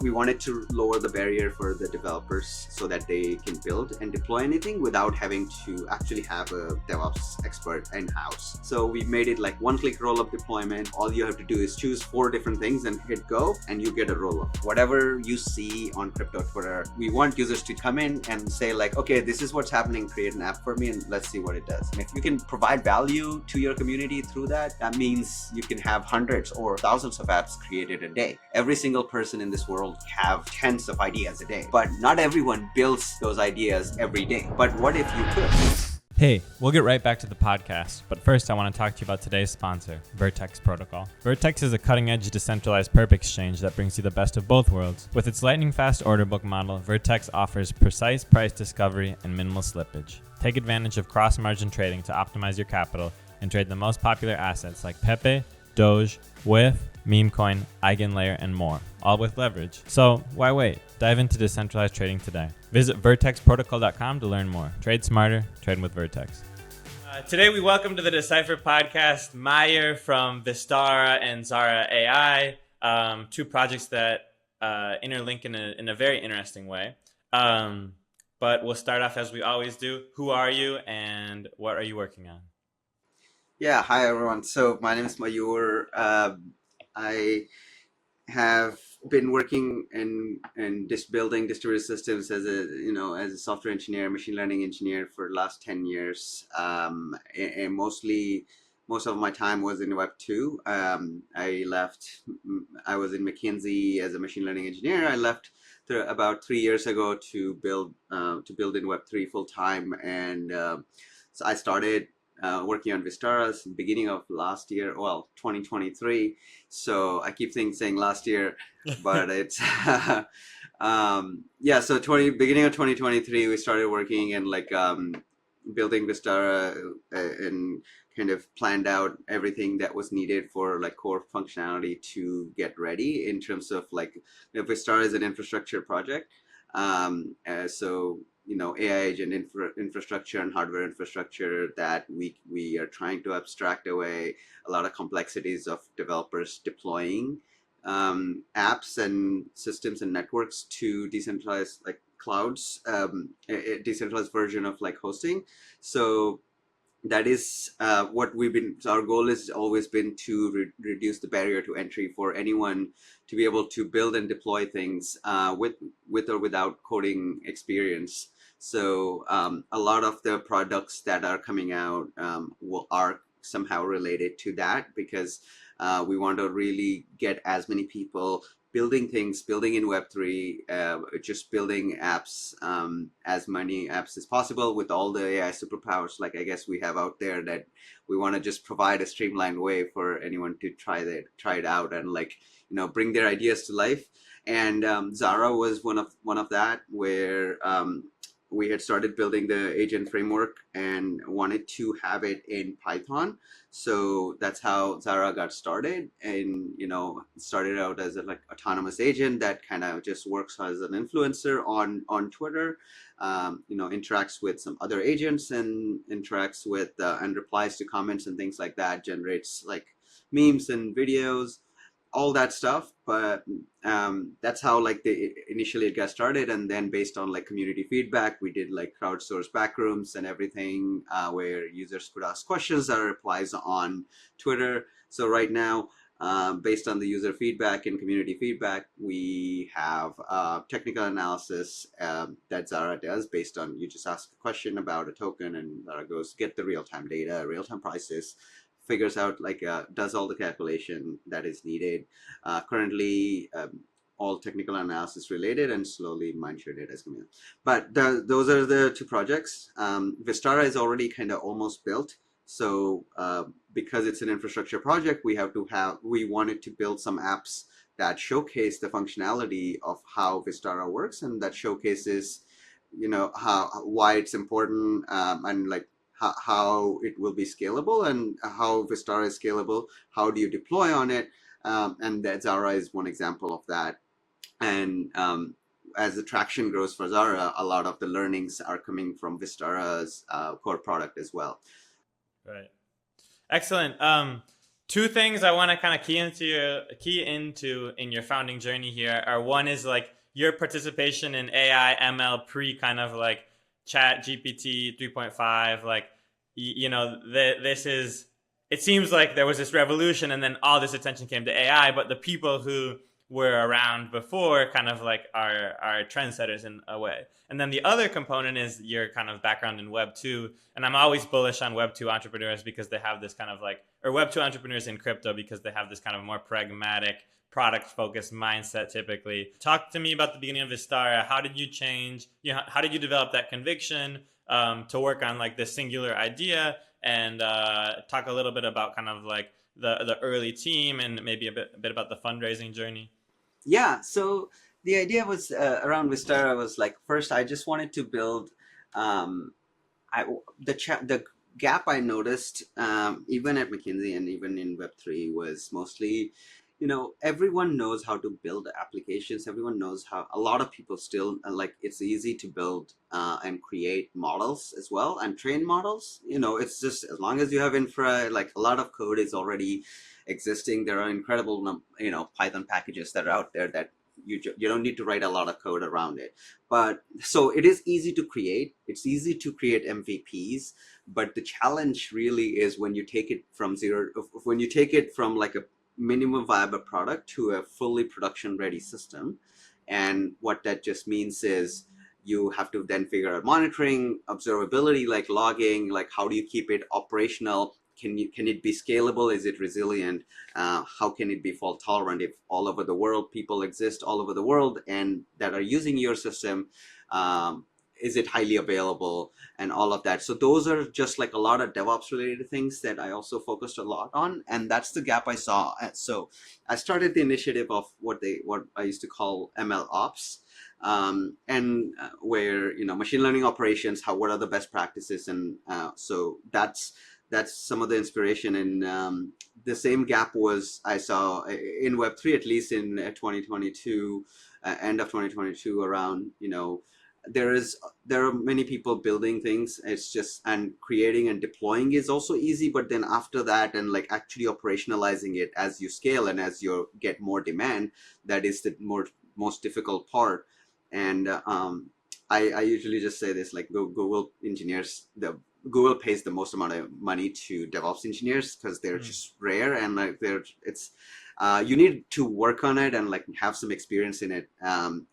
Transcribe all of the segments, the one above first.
We wanted to lower the barrier for the developers so that they can build and deploy anything without having to actually have a DevOps expert in-house. So we made it like one-click roll-up deployment. All you have to do is choose 4 different things and hit go, and you get a roll-up. Whatever you see on crypto Twitter, we want users to come in and say like, okay, this is what's happening, create an app for me and let's see what it does. And if you can provide value to your community through that, that means you can have hundreds or thousands of apps created a day. Every single person in this world have tens of ideas a day, but not everyone builds those ideas every day. But what if you could? Hey, we'll get right back to the podcast, but first I want to talk to you about today's sponsor, Vertex Protocol. Vertex is a cutting-edge decentralized perp exchange that brings you the best of both worlds. With its lightning-fast order book model, Vertex offers precise price discovery and minimal slippage. Take advantage of cross-margin trading to optimize your capital and trade the most popular assets like Pepe, Doge, WIF, Memecoin, Eigenlayer, and more, all with leverage. So why wait? Dive into decentralized trading today. Visit vertexprotocol.com to learn more. Trade smarter, trade with Vertex. Today we welcome to the Decipher podcast Mayur from Vistara and Zara AI, two projects that interlink in a very interesting way. But we'll start off as we always do. Who are you and what are you working on? Yeah, hi everyone. So my name is Mayur. I have been working in building distributed systems as a software engineer, machine learning engineer for the last 10 years. And most of my time was in Web 2. I was in McKinsey as a machine learning engineer. I left about 3 years ago to build in Web 3 full time, and so I started working on Vistara since the beginning of last year, 2023. So I keep saying last year, but it's beginning of 2023 we started working and building Vistara and kind of planned out everything that was needed for like core functionality to get ready in terms of Vistara is an infrastructure project. So AI agent infrastructure and hardware infrastructure that we are trying to abstract away a lot of complexities of developers deploying apps and systems and networks to decentralized clouds, a decentralized version of hosting. So that is what our goal has always been to reduce the barrier to entry for anyone to be able to build and deploy things with or without coding experience. So a lot of the products that are coming out are somehow related to that, because we want to really get as many people building in Web3, just building apps, as many apps as possible with all the AI superpowers I guess we have out there, that we want to just provide a streamlined way for anyone to try it out and bring their ideas to life. And Zara was one of that, where we had started building the agent framework and wanted to have it in Python. So that's how Zara got started, and started out as an autonomous agent that kind of just works as an influencer on Twitter, interacts with some other agents and interacts with and replies to comments and things like that, generates memes and videos, all that stuff. But that's how initially it got started, and then based on community feedback, we did crowdsourced backrooms and everything, where users could ask questions or replies on Twitter. So right now, based on the user feedback and community feedback, we have technical analysis that Zara does based on, you just ask a question about a token and Zara goes get the real-time data, real-time prices, figures out does all the calculation that is needed. Currently, all technical analysis related, and slowly mindshare data is coming up. But those are the two projects. Vistara is already kind of almost built. So because it's an infrastructure project, we wanted to build some apps that showcase the functionality of how Vistara works, and that showcases, why it's important, and how it will be scalable, and how Vistara is scalable, how do you deploy on it, and that Zara is one example of that. And as the traction grows for Zara, a lot of the learnings are coming from Vistara's core product as well. Right. Excellent. Two things I want to kind of key into in your founding journey here are, one is like your participation in AI ML pre kind of like Chat GPT 3.5. Like this is, it seems like there was this revolution and then all this attention came to AI, but the people who were around before kind of like are trendsetters in a way. And then the other component is your kind of background in Web 2. And I'm always bullish on Web 2 entrepreneurs because they have this kind of like, or Web 2 entrepreneurs in crypto because they have this kind of more pragmatic, product focused mindset typically. Talk to me about the beginning of Vistara. How did you change? How did you develop that conviction to work on like this singular idea? And talk a little bit about kind of like the early team and maybe a bit about the fundraising journey. Yeah, so the idea was around Vistara was like first I just wanted to build um, I the gap I noticed even at McKinsey and even in Web3 was mostly, everyone knows how to build applications. Everyone knows how. A lot of people still like it's easy to build and create models as well and train models. It's just as long as you have infra, like a lot of code is already existing. There are incredible Python packages that are out there that you don't need to write a lot of code around it. But so it is easy to create. It's easy to create MVPs, but the challenge really is when you take it from zero, when you take it from like a minimum viable product to a fully production ready system. And what that just means is you have to then figure out monitoring, observability, like logging, like how do you keep it operational? Can it be scalable? Is it resilient? How can it be fault tolerant if all over the world people exist all over the world and that are using your system? Um, is it highly available and all of that? So those are just like a lot of DevOps related things that I also focused a lot on, and that's the gap I saw. So I started the initiative of what I used to call ML Ops, and where machine learning operations, how what are the best practices, and so that's some of the inspiration. And the same gap was I saw in Web3, at least in 2022, end of 2022, around there is there are many people building things. It's just, and creating and deploying is also easy, but then after that and like actually operationalizing it as you scale and as you get more demand, that is the most difficult part. And I usually just say this, like Google engineers, the Google pays the most amount of money to DevOps engineers because they're Mm. just rare, and like they're it's you need to work on it and like have some experience in it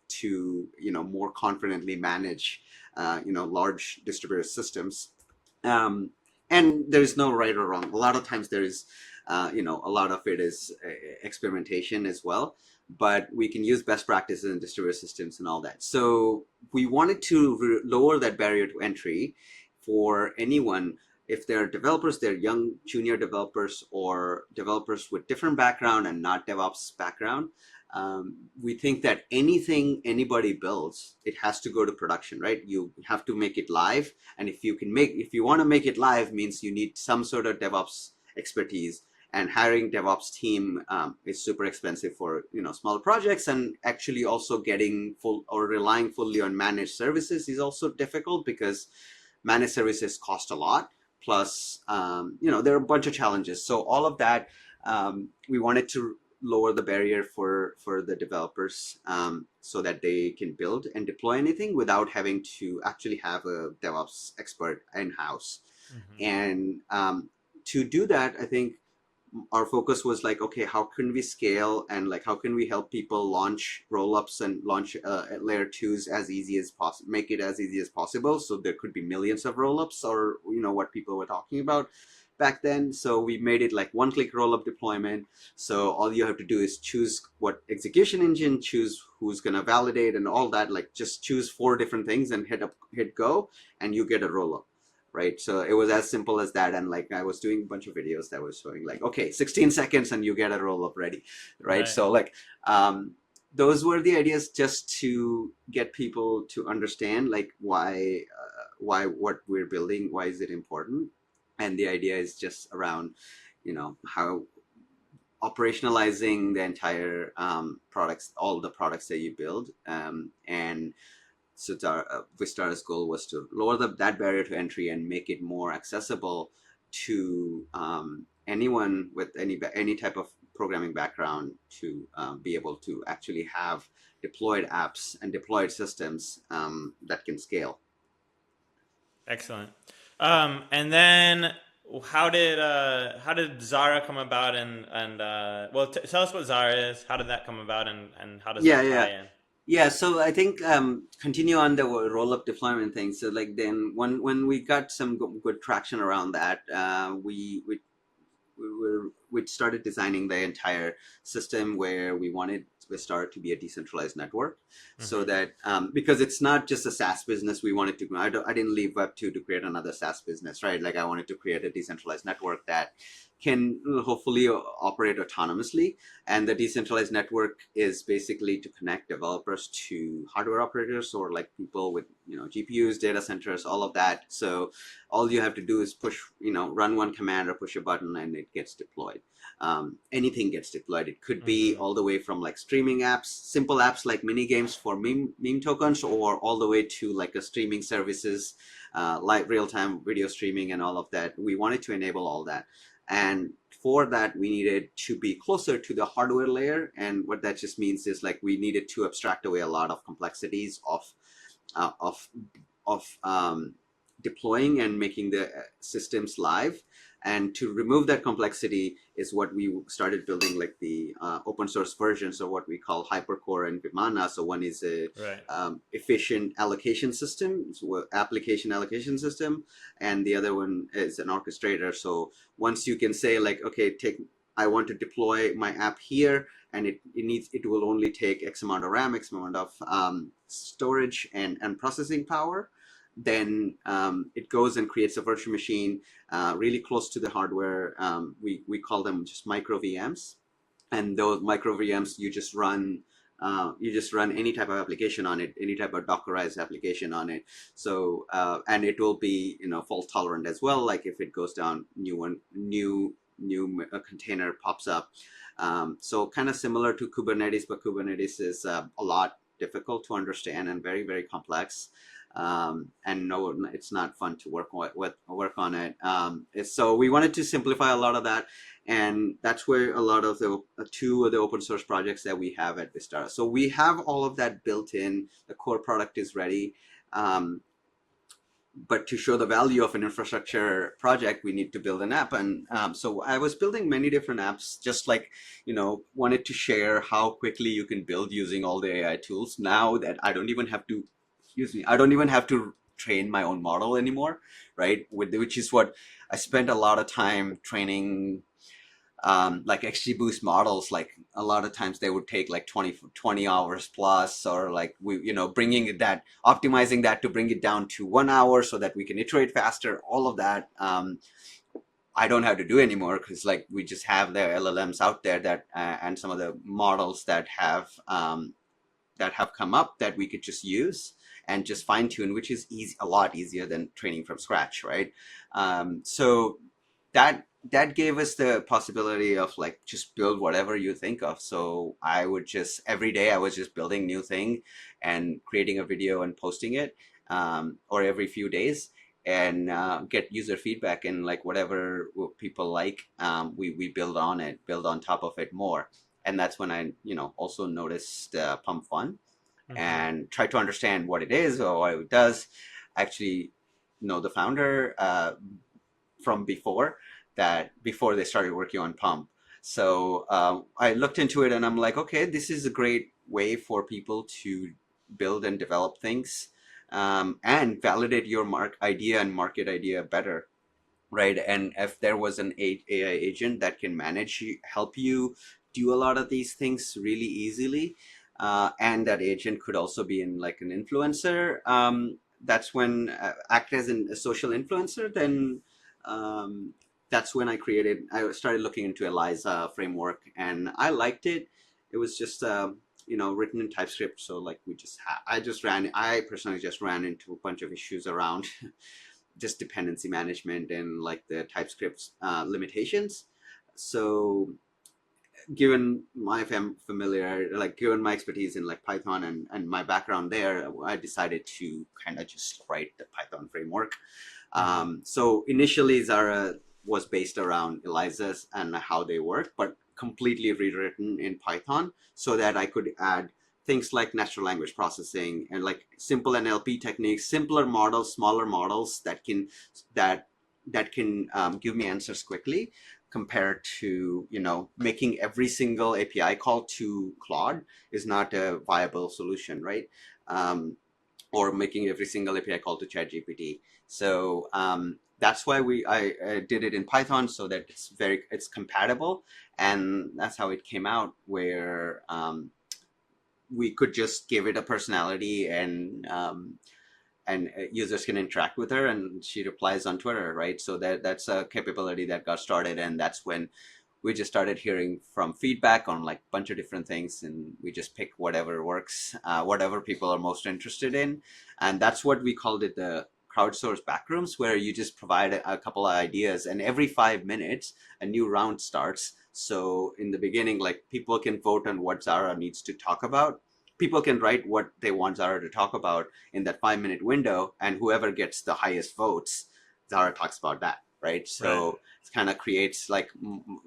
to more confidently manage large distributed systems. um, and there's no right or wrong. A lot of times there is a lot of it is experimentation as well, but we can use best practices in distributed systems and all that. So we wanted to lower that barrier to entry for anyone. If they're developers, they're young junior developers or developers with different background and not DevOps background. We think that anything anybody builds, it has to go to production, right? You have to make it live, and if you want to make it live, means you need some sort of DevOps expertise. And hiring DevOps team is super expensive for small projects, and actually also getting full or relying fully on managed services is also difficult because managed services cost a lot. Plus, there are a bunch of challenges. So all of that, we wanted to lower the barrier for the developers so that they can build and deploy anything without having to actually have a DevOps expert in house. Mm-hmm. And to do that, I think our focus was like, okay, how can we scale and like how can we help people launch rollups and launch layer twos as easy as possible, make it as easy as possible, so there could be millions of rollups, or what people were talking about back then. So we made it like one click rollup deployment. So all you have to do is choose what execution engine, choose who's going to validate and all that, like just choose 4 different things and hit go, and you get a rollup, right? So it was as simple as that. And like I was doing a bunch of videos that was showing like, okay, 16 seconds and you get a roll up ready, right? Right. So like those were the ideas, just to get people to understand like why what we're building, why is it important. And the idea is just around how operationalizing the entire products, all the products that you build. And so Vistara's goal was to lower that barrier to entry and make it more accessible to anyone with any type of programming background to be able to actually have deployed apps and deployed systems that can scale. Excellent. And then how did Zara come about and well, tell us what Zara is. How did that come about and how does Yeah, that yeah. tie in? Yeah, so I think continue on the roll up deployment thing. So like then when we got some good traction around that, we started designing the entire system where we wanted Vistara to be a decentralized network, so Mm-hmm. that because it's not just a SaaS business, we wanted to. I didn't leave Web2 to create another SaaS business, right? Like I wanted to create a decentralized network that can hopefully operate autonomously. And the decentralized network is basically to connect developers to hardware operators or like people with GPUs, data centers, all of that. So all you have to do is push, run one command or push a button and it gets deployed. Anything gets deployed. It could be Mm-hmm. all the way from like streaming apps, simple apps like mini games for meme tokens, or all the way to like a streaming services, like real time video streaming and all of that. We wanted to enable all that. And for that, we needed to be closer to the hardware layer. And what that just means is like we needed to abstract away a lot of complexities uh, of of deploying and making the systems live. And to remove that complexity is what we started building, like the open source versions of what we call Hypercore and Vimana. So one is a Right. efficient allocation system, so application allocation system, and the other one is an orchestrator. So once you can say like, okay, I want to deploy my app here, and it will only take X amount of RAM, X amount of storage and processing power. Then it goes and creates a virtual machine really close to the hardware. We call them just micro VMs, and those micro VMs you just run any type of application on it, any type of Dockerized application on it. So and it will be fault tolerant as well. Like if it goes down, new container pops up. So kind of similar to Kubernetes, but Kubernetes is a lot difficult to understand and very very complex. And no, it's not fun to work on it. So we wanted to simplify a lot of that, and that's where a lot of the two of the open source projects that we have at Vistara. So we have all of that built in. The core product is ready. Um, but to show the value of an infrastructure project, we need to build an app. And so I was building many different apps, just like, wanted to share how quickly you can build using all the AI tools now that I don't even have to, excuse me, I don't even have to train my own model anymore, right? Which is what I spent a lot of time training, like XGBoost models. Like a lot of times they would take like 20 hours plus, or like bringing that, optimizing that to bring it down to 1 hour so that we can iterate faster. All of that I don't have to do anymore, because like we just have the LLMs out there that and some of the models that have come up that we could just use and just fine tune, which is a lot easier than training from scratch, right? So that gave us the possibility of like just build whatever you think of. So I would just every day I was just building new thing and creating a video and posting it, or every few days, and get user feedback, and like whatever people like, we build on top of it more. And that's when I also noticed Pump Fun Mm-hmm. and try to understand what it is or what it does. Actually know the founder from before they started working on Pump. So I looked into it and I'm like, okay, this is a great way for people to build and develop things, and validate your idea and market idea better, right? And if there was an AI agent that can help you do a lot of these things really easily, and that agent could also be in like an influencer, that's when act as a social influencer, then that's when I started looking into Eliza framework, and I liked it. It was just written in TypeScript, so like I personally just ran into a bunch of issues around just dependency management and like the TypeScript limitations. So given my given my expertise in like Python and my background there, I decided to kind of just write the Python framework. Mm-hmm. So initially Zara was based around ELIZAs and how they work, but completely rewritten in Python so that I could add things like natural language processing and like simple NLP techniques, simpler models, smaller models that that can give me answers quickly, compared to making every single API call to Claude is not a viable solution, right? Or making every single API call to ChatGPT. So that's why I did it in Python so that it's compatible, and that's how it came out. Where we could just give it a personality, and users can interact with her, and she replies on Twitter, right? So that's a capability that got started, and that's when we just started hearing from feedback on like a bunch of different things, and we just pick whatever works, whatever people are most interested in, and that's what we called it, the crowdsource backrooms, where you just provide a couple of ideas, and every 5 minutes a new round starts. So in the beginning, like, people can vote on what Zara needs to talk about. People can write what they want Zara to talk about in that 5 minute window, and whoever gets the highest votes, Zara talks about that, right? Right. So it kind of creates like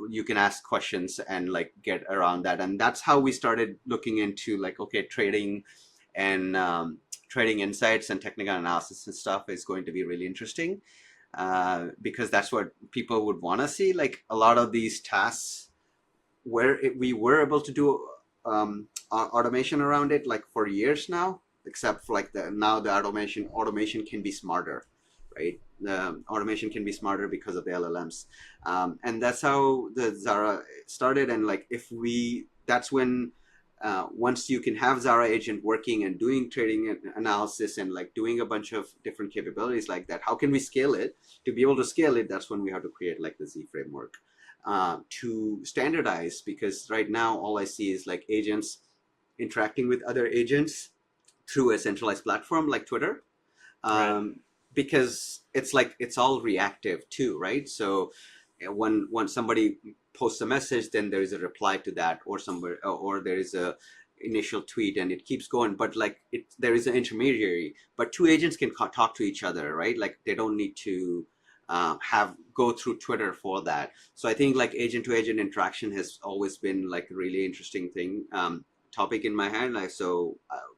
you can ask questions and like get around that, and that's how we started looking into like, okay, trading and trading insights and technical analysis and stuff is going to be really interesting, because that's what people would want to see. Like a lot of these tasks where we were able to do automation around it like for years now, except for like the automation can be smarter, right? The automation can be smarter because of the LLMs, and that's how the Zara started. And like, if we that's when once you can have Zara agent working and doing trading analysis and like doing a bunch of different capabilities like that, how can we scale it? To be able to scale it, that's when we have to create like the Z framework to standardize, because right now all I see is like agents interacting with other agents through a centralized platform like Twitter, Right. because it's like it's all reactive too, right? So when somebody posts a message, then there is a reply to that, or somewhere, or there is a initial tweet, and it keeps going. But like there is an intermediary, but two agents can talk to each other, right? Like they don't need to have go through Twitter for that. So I think like agent to agent interaction has always been like a really interesting thing, topic in my hand. Like so,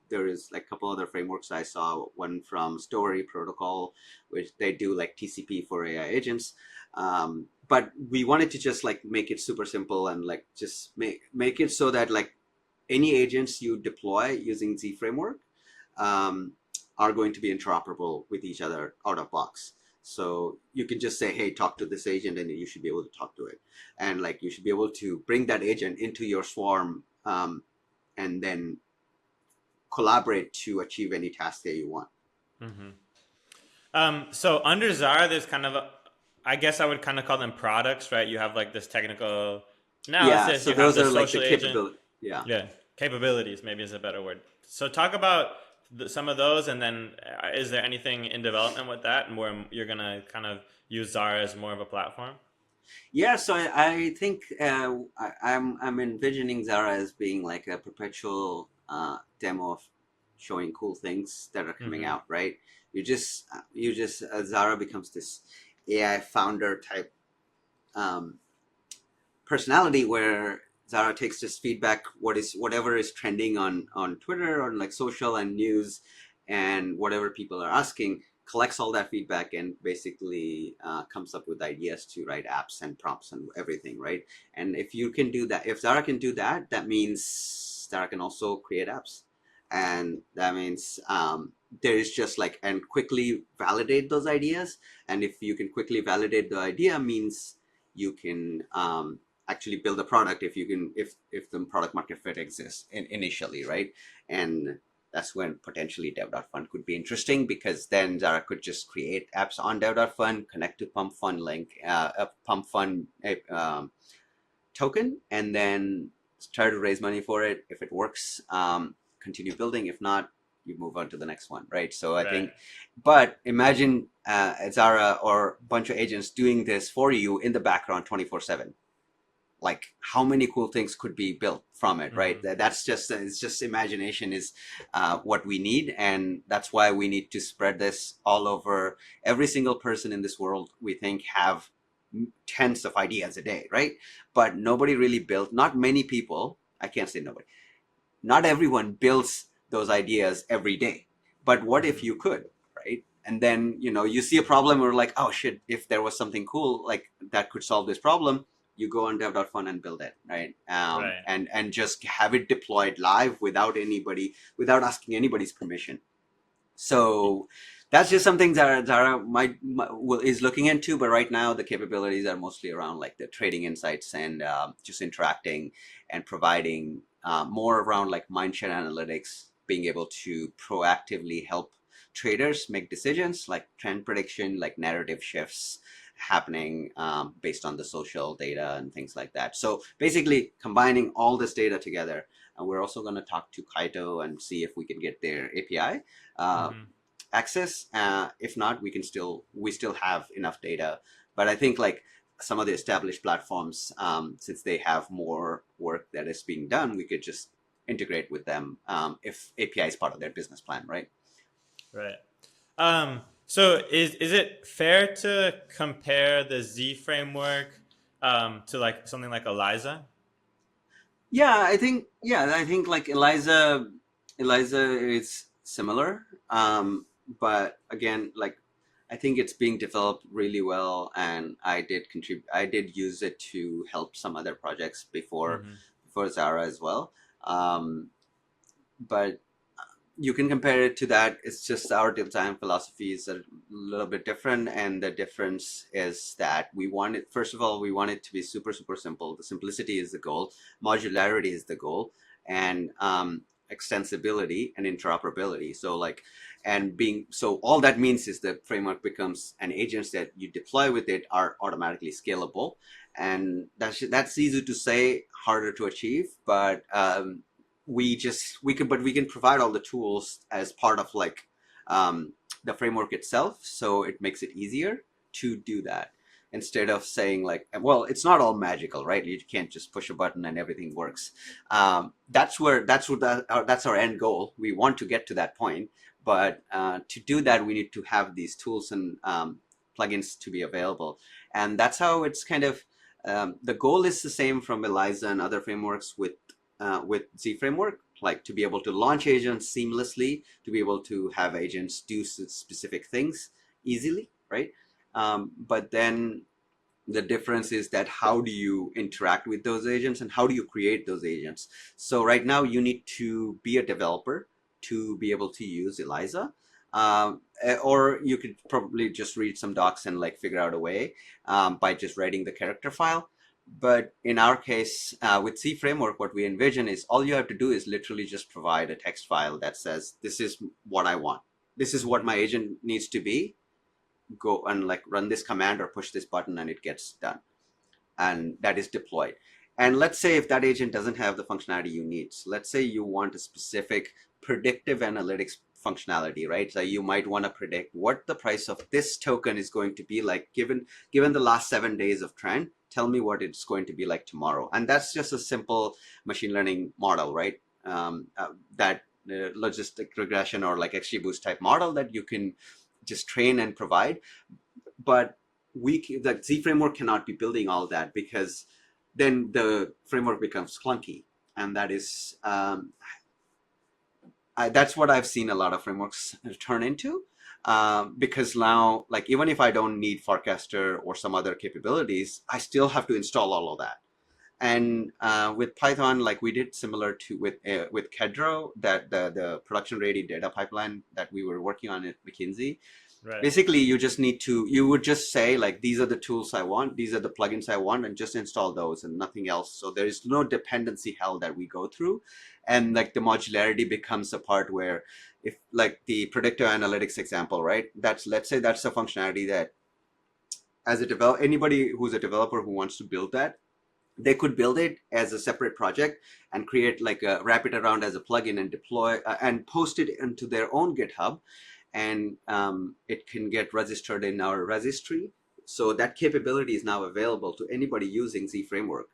there is like a couple other frameworks I saw. One from Story Protocol, which they do like TCP for AI agents. But we wanted to just like make it super simple and like just make it so that like any agents you deploy using Z framework um, are going to be interoperable with each other out of box. So you can just say, hey, talk to this agent, and you should be able to talk to it. And like you should be able to bring that agent into your swarm, and then collaborate to achieve any task that you want. Mm-hmm. So under Zara, there's kind of I guess I would kind of call them products, right? You have like this technical Yeah, analysis, so you have those the are like the social agent. capability. Yeah. Yeah, capabilities maybe is a better word. So talk about some of those, and then is there anything in development with that, and where you're gonna kind of use Zara as more of a platform? Yeah, so I think I'm envisioning Zara as being like a perpetual demo of showing cool things that are coming Mm-hmm. out, right? You just Zara becomes this AI founder type um, personality, where Zara takes this feedback, whatever is trending on Twitter, on like social and news, and whatever people are asking, collects all that feedback and basically comes up with ideas to write apps and prompts and everything, right? And if you can do that, if Zara can do that, that means Zara can also create apps, and that means there is just like, and quickly validate those ideas. And if you can quickly validate the idea, means you can actually build a product, if you can, if the product market fit exists initially, right? And that's when potentially dev.fund could be interesting, because then Zara could just create apps on dev.fund, connect to pump fund link, a pump fund token, and then try to raise money for it. If it works, continue building. If not, you move on to the next one, right? So I Right. think, but imagine Zara or a bunch of agents doing this for you in the background 24/7. Like how many cool things could be built from it, right? Mm-hmm. That's just, it's just imagination is what we need, and that's why we need to spread this all over. Every single person in this world, we think, have tens of ideas a day, right? But nobody really built, not many people, I can't say nobody, not everyone builds those ideas every day. But what if Mm-hmm. you could, right? And then, you see a problem or like, oh shit, if there was something cool like that could solve this problem, you go on dev.fun and build it, right? Right. And just have it deployed live without asking anybody's permission. So that's just something Zara is looking into. But right now, the capabilities are mostly around like the trading insights and just interacting and providing more around like mindshare analytics, being able to proactively help traders make decisions like trend prediction, like narrative shifts happening based on the social data and things like that. So basically, combining all this data together. And we're also going to talk to Kaito and see if we can get their API uh, Mm-hmm. access. If not, we still have enough data. But I think like some of the established platforms, since they have more work that is being done, we could just integrate with them if API is part of their business plan, right? Right. So is it fair to compare the Z framework to like something like Eliza? Yeah, I think like Eliza is similar. But again, like I think it's being developed really well, and I did use it to help some other projects Mm-hmm. before Zara as well. Um, but you can compare it to that. It's just our design philosophy is a little bit different, and the difference is that we want it. First of all, we want it to be super super simple. The simplicity is the goal. Modularity is the goal, and extensibility and interoperability. So like, and being so all that means is the framework becomes an agents that you deploy with it are automatically scalable, and that's easy to say, harder to achieve, but we can provide all the tools as part of like um, the framework itself, so it makes it easier to do that instead of saying like, well, it's not all magical, right? You can't just push a button and everything works. That's our end goal. We want to get to that point, but to do that we need to have these tools and plugins to be available, and that's how it's kind of the goal is the same from Eliza and other frameworks with Z framework, like to be able to launch agents seamlessly, to be able to have agents do specific things easily, right? But then the difference is that how do you interact with those agents and how do you create those agents? So right now you need to be a developer to be able to use Eliza. Or you could probably just read some docs and like figure out a way by just writing the character file. But in our case, with C framework, what we envision is all you have to do is literally just provide a text file that says, this is what I want. This is what Mm-hmm. my agent needs to be. Go and like run this command or push this button and it gets done, and that is deployed. And let's say if that agent doesn't have the functionality you need, so let's say you want a specific predictive analytics functionality, right? So you might want to predict what the price of this token is going to be like given the last 7 days of trend. Tell me what it's going to be like tomorrow, and that's just a simple machine learning model, right? That logistic regression or like XGBoost type model that you can just train and provide. But the Z framework cannot be building all that because then the framework becomes clunky, and that's what I've seen a lot of frameworks turn into. Because now, like even if I don't need Forecaster or some other capabilities, I still have to install all of that. And with Python, like we did similar to with Kedro, that the production ready data pipeline that we were working on at McKinsey. Right. Basically you would just say like, these are the tools I want, these are the plugins I want, and just install those and nothing else. So there is no dependency hell that we go through. And like the modularity becomes a part where, if like the predictive analytics example, right, that's, let's say that's a functionality that as a develop anybody who's a developer who wants to build that, they could build it as a separate project and create like wrap it around as a plugin and deploy and post it into their own GitHub, and it can get registered in our registry. So that capability is now available to anybody using Z framework.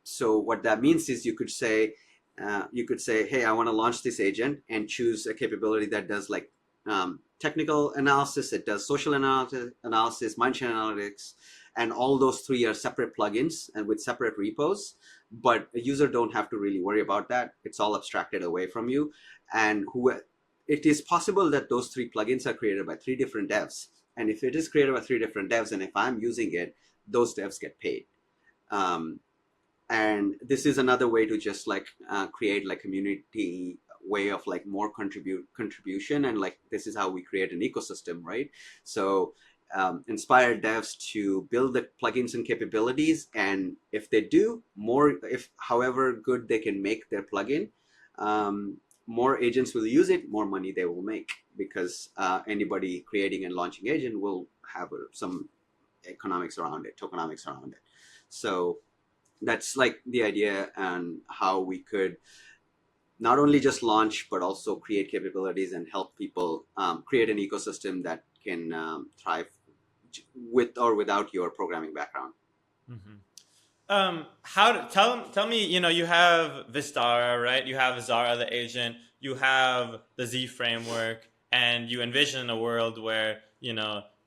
So what that means is you could say, hey, I want to launch this agent and choose a capability that does like technical analysis, it does social analysis, mindshare analytics, and all those three are separate plugins and with separate repos, but a user don't have to really worry about that. It's all abstracted away from you. And who it is possible that those three plugins are created by three different devs, and if it is created by three different devs and if I'm using it, those devs get paid. um, and this is another way to just like create like community way of like more contribution, and like this is how we create an ecosystem, right? So inspire devs to build the plugins and capabilities, and if they do more, if however good they can make their plugin, more agents will use it, more money they will make, because anybody creating and launching agent will have some economics around it, tokenomics around it. So that's like the idea, and how we could not only just launch but also create capabilities and help people create an ecosystem that can thrive with or without your programming background. Mm-hmm. Tell me, you have Vistara, right? You have Zara the agent, you have the Z framework, and you envision a world where,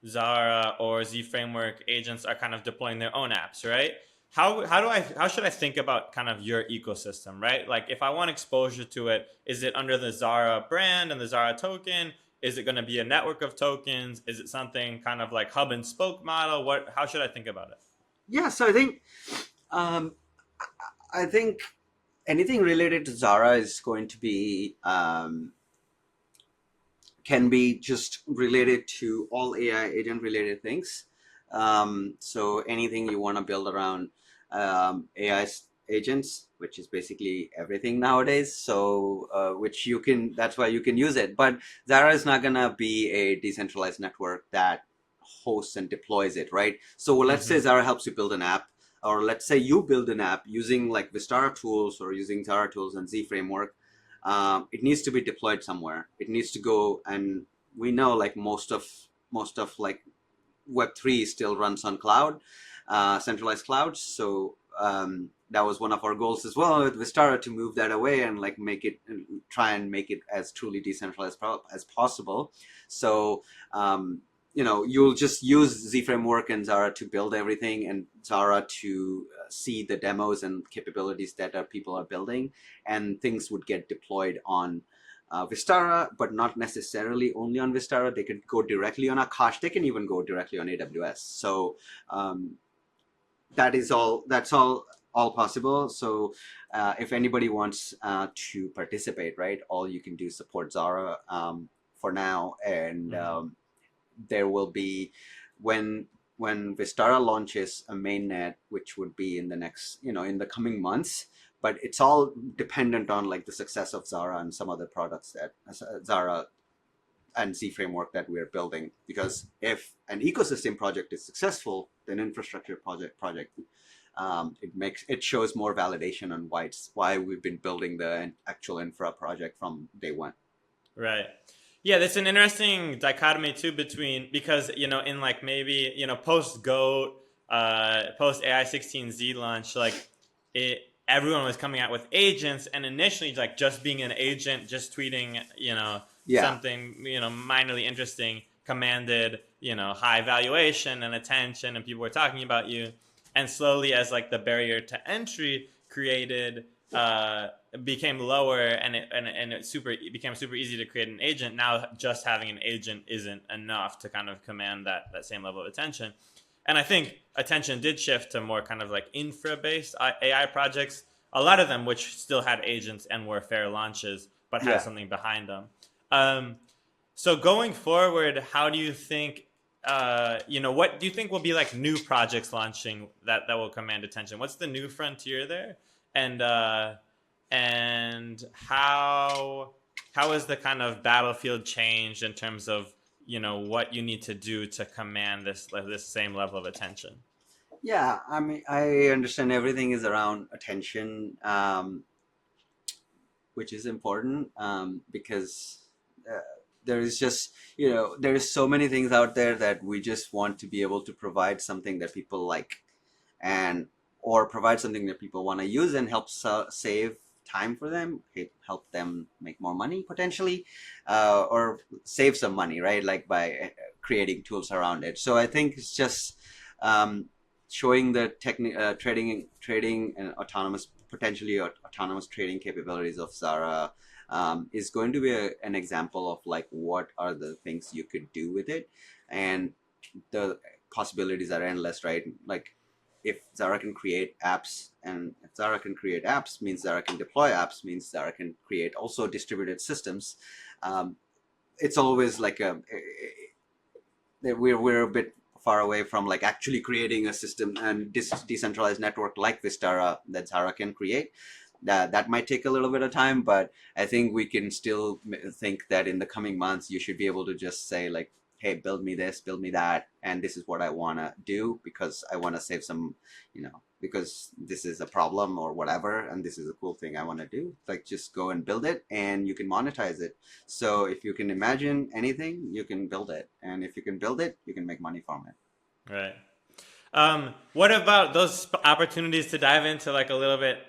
Zara or Z framework agents are kind of deploying their own apps, right? How should I think about kind of your ecosystem, right? Like if I want exposure to it, is it under the Zara brand and the Zara token? Is it going to be a network of tokens? Is it something kind of like hub and spoke model? How should I think about it? Yeah, so um, I think anything related to Zara is going to be can be just related to all AI agent related things. So anything you want to build around AI agents, which is basically everything nowadays. So which you can, that's why you can use it. But Zara is not gonna be a decentralized network that hosts and deploys it, right? So let's say Mm-hmm. Zara helps you build an app, or let's say you build an app using like Vistara tools or using Zara tools and Z framework. It needs to be deployed somewhere. It needs to go, and we know like most of like Web3 still runs on cloud, centralized clouds. So that was one of our goals as well with Vistara, to move that away and like try and make it as truly decentralized as possible. So you'll just use Z Framework and Zara to build everything, and Zara to see the demos and capabilities that people are building, and things would get deployed on Vistara, but not necessarily only on Vistara. They could go directly on Akash. They can even go directly on AWS. So um, that's all possible. So if anybody wants to participate, right, all you can do is support Zara for now, and Mm-hmm. there will be, when Vistara launches a mainnet, which would be in the next, in the coming months. But it's all dependent on like the success of Zara and some other products that Zara and Z framework that we're building. Because if an ecosystem project is successful, then infrastructure project it shows more validation on why we've been building the actual infra project from day one. Right. Yeah, that's an interesting dichotomy too between, because in like maybe post Goat, post AI 16Z launch, like it everyone was coming out with agents, and initially like just being an agent, just tweeting Yeah. something minorly interesting commanded high valuation and attention, and people were talking about you, and slowly as like the barrier to entry created became lower, and it became super easy to create an agent. Now just having an agent isn't enough to kind of command that same level of attention. And I think attention did shift to more kind of like infra based AI projects, a lot of them which still had agents and were fair launches but had Yeah. something behind them. um, so going forward, how do you think what do you think will be like new projects launching that will command attention? What's the new frontier there? And and how is the kind of battlefield changed in terms of what you need to do to command this same level of attention? Yeah, I mean, I understand everything is around attention, which is important, because uh, there is just, there is so many things out there that we just want to be able to provide something that people like, and or provide something that people want to use and help save time for them, help them make more money potentially, or save some money, right? Like by creating tools around it. So I think it's just showing the trading and autonomous, potentially autonomous trading capabilities of Zara is going to be an example of like what are the things you could do with it, and the possibilities are endless, right? Like if Zara can create apps, and if Zara can create apps means Zara can deploy apps, means Zara can create also distributed systems. Um, it's always like we're a bit far away from like actually creating a system and decentralized network like Vistara that Zara can create. That might take a little bit of time, but I think we can still think that in the coming months you should be able to just say like, hey, build me this, build me that, and this is what I want to do because I want to save some, because this is a problem or whatever, and this is a cool thing I want to do. Like just go and build it and you can monetize it. So if you can imagine anything, you can build it, and if you can build it, you can make money from it. Right. What about those opportunities to dive into like a little bit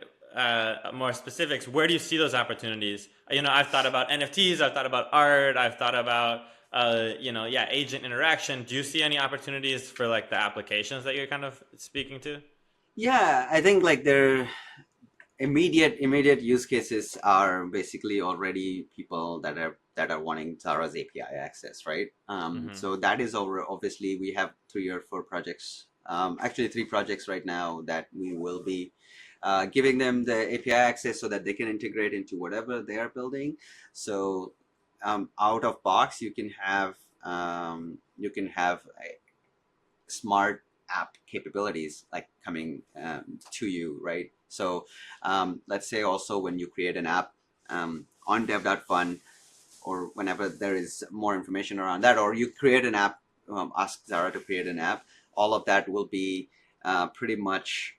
more specifics? Where do you see those opportunities? I've thought about NFTs, I've thought about art, I've thought about yeah, agent interaction. Do you see any opportunities for like the applications that you're kind of speaking to? Yeah, I think like there immediate use cases are basically already people that are wanting Zara's API access, right? Mm-hmm. So that is over. Obviously, we have 3 or 4 projects, actually 3 projects right now that we will be giving them the API access so that they can integrate into whatever they are building. So out of box, you can have smart app capabilities like coming to you, right? So let's say also when you create an app on dev.fun, or whenever there is more information around that, or you create an app, ask Zara to create an app, all of that will be pretty much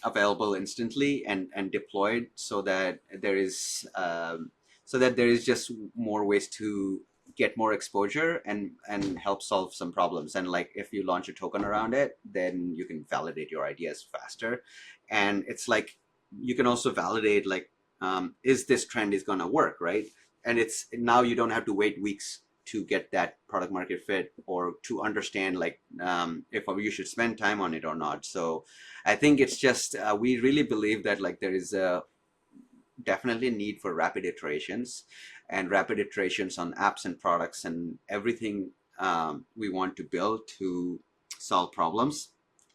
available instantly and deployed, so that there is just more ways to get more exposure and help solve some problems. And like if you launch a token around it, then you can validate your ideas faster. And it's like you can also validate like, is this trend is going to work, right? And it's now you don't have to wait weeks to get that product market fit, or to understand like if you should spend time on it or not. So I think it's just we really believe that like there is a definitely need for rapid iterations, and rapid iterations on apps and products and everything we want to build to solve problems.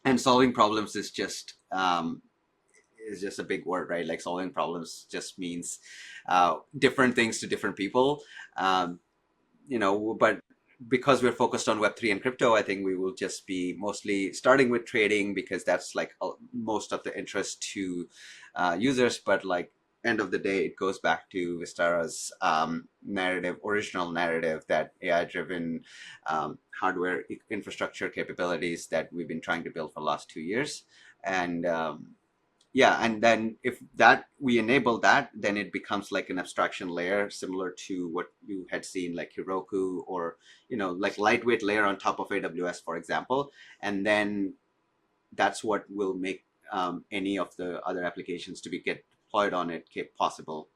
And solving problems is just a big word, right? Like solving problems just means different things to different people. Um, but because we're focused on Web3 and crypto, I think we will just be mostly starting with trading because that's like most of the interest to users. But like end of the day, it goes back to Vistara's original narrative, that AI-driven hardware infrastructure capabilities that we've been trying to build for the last 2 years. And yeah, and then if that we enable that, then it becomes like an abstraction layer similar to what you had seen like Heroku, or like lightweight layer on top of AWS, for example. And then that's what will make any of the other applications to be get deployed on it possible.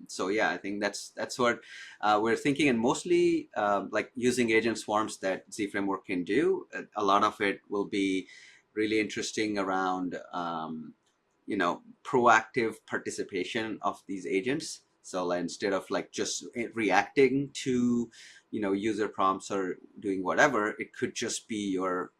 So yeah, I think that's what we're thinking, and mostly like using agent swarms that Z Framework can do. A lot of it will be really interesting around proactive participation of these agents. So like, instead of like just reacting to user prompts or doing whatever, it could just be your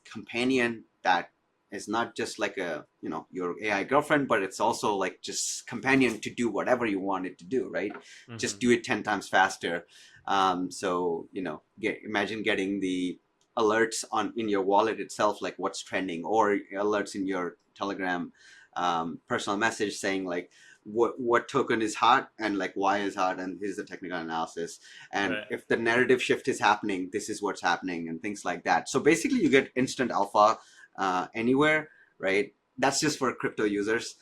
companion that is not just like your AI girlfriend, but it's also like just companion to do whatever you want it to do, right? Mm-hmm. Just do it 10 times faster. So imagine getting the alerts on in your wallet itself, like what's trending, or alerts in your Telegram personal message saying like what token is hot and like why is hot, and here's the technical analysis. And Right. if the narrative shift is happening, this is what's happening, and things like that. So basically you get instant alpha anywhere, right? That's just for crypto users,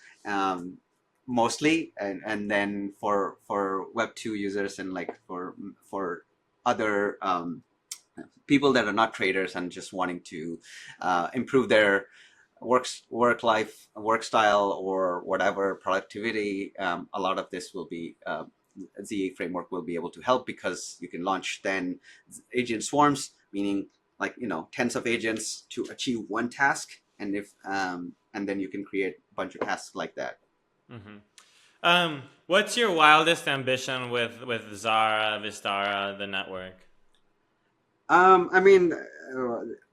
mostly. And then for Web2 users, and like for other people that are not traders and just wanting to improve their work style or whatever productivity, a lot of this will be Z framework will be able to help, because you can launch then agent swarms, meaning like tens of agents to achieve one task, and if and then you can create a bunch of tasks like that. Mm-hmm. What's your wildest ambition with Zara, Vistara, the network? I mean,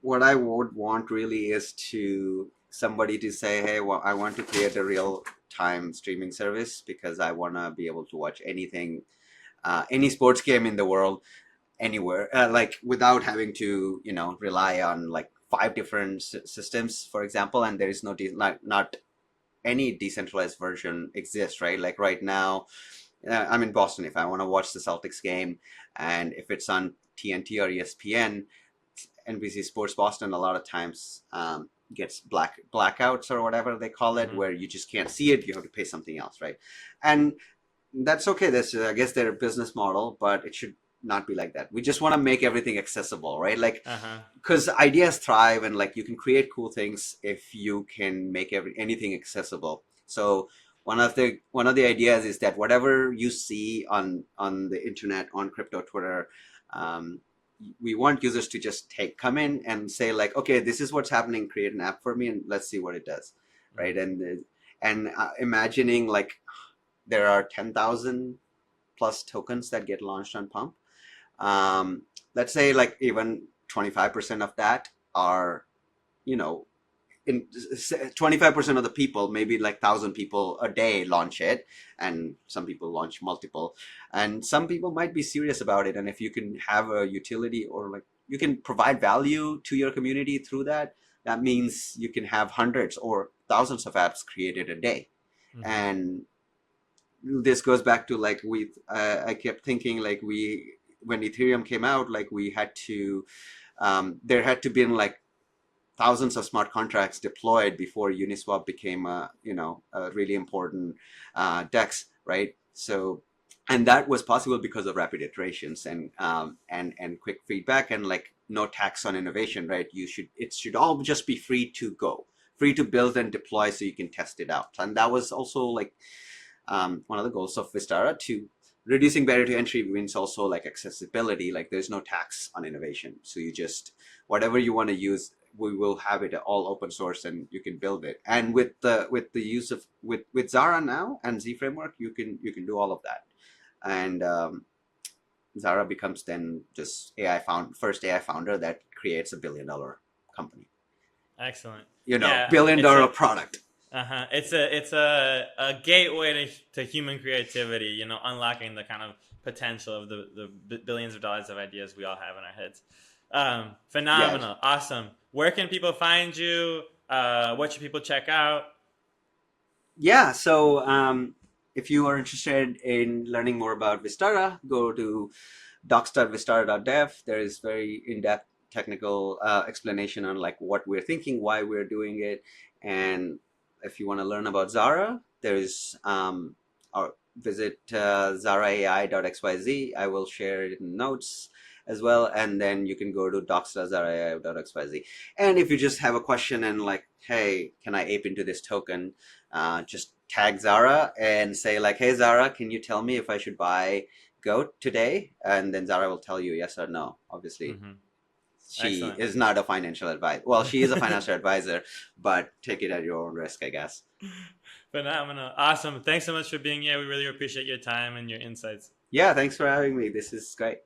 what I would want really is to somebody to say, "Hey, well, I want to create a real time streaming service because I want to be able to watch anything, any sports game in the world, anywhere, like without having to, rely on like five different systems, for example." And there is not any decentralized version exists, right? Like right now, I'm in Boston. If I want to watch the Celtics game, and if it's on TNT or ESPN, NBC Sports Boston a lot of times gets blackouts or whatever they call it, Mm-hmm. where you just can't see it. You have to pay something else, right? And that's okay. That's I guess their business model, but it should not be like that. We just want to make everything accessible, right? Like Uh-huh. because ideas thrive, and like you can create cool things if you can make anything accessible. So one of the ideas is that whatever you see on the internet, on crypto Twitter, um, we want users to just come in and say like, okay, this is what's happening, create an app for me and let's see what it does, right? Mm-hmm. And imagining like there are 10,000 plus tokens that get launched on Pump. um, let's say like even 25% of that are, you know in 25% of the people, maybe like 1,000 people a day launch it, and some people launch multiple, and some people might be serious about it. And if you can have a utility, or like you can provide value to your community through that, that means you can have hundreds or thousands of apps created a day. Mm-hmm. And this goes back to like I kept thinking like when Ethereum came out, like we had to there had to be like thousands of smart contracts deployed before Uniswap became a really important DEX, right? So, and that was possible because of rapid iterations and quick feedback, and like no tax on innovation, right? It should all just be free to go, free to build and deploy, so you can test it out. And that was also like one of the goals of Vistara. To reducing barrier to entry means also like accessibility. Like there's no tax on innovation, so you just whatever you want to use, we will have it all open source and you can build it. And with the use of with Zara now and Z framework, you can do all of that. And Zara becomes then just first AI founder that creates $1 billion company. Excellent. Yeah, $1 billion product. it's a gateway to human creativity. Unlocking the kind of potential of the billions of dollars of ideas we all have in our heads. Yeah. Phenomenal, awesome. Where can people find you? What should people check out? Yeah, so if you are interested in learning more about Vistara, go to docs.vistara.dev. There is very in-depth technical explanation on like what we're thinking, why we're doing it. And if you want to learn about Zara, there's or visit zaraai.xyz. I will share it in notes as well, and then you can go to docs.zaraai.xyz. And if you just have a question and like, hey, can I ape into this token, just tag Zara and say like, hey Zara, can you tell me if I should buy goat today? And then Zara will tell you yes or no. Obviously, Mm-hmm. she Excellent. is not a financial advisor. Well, she is a financial advisor, but take it at your own risk, I guess. Phenomenal, awesome. Thanks so much for being here. We really appreciate your time and your insights. Yeah, thanks for having me. This is great.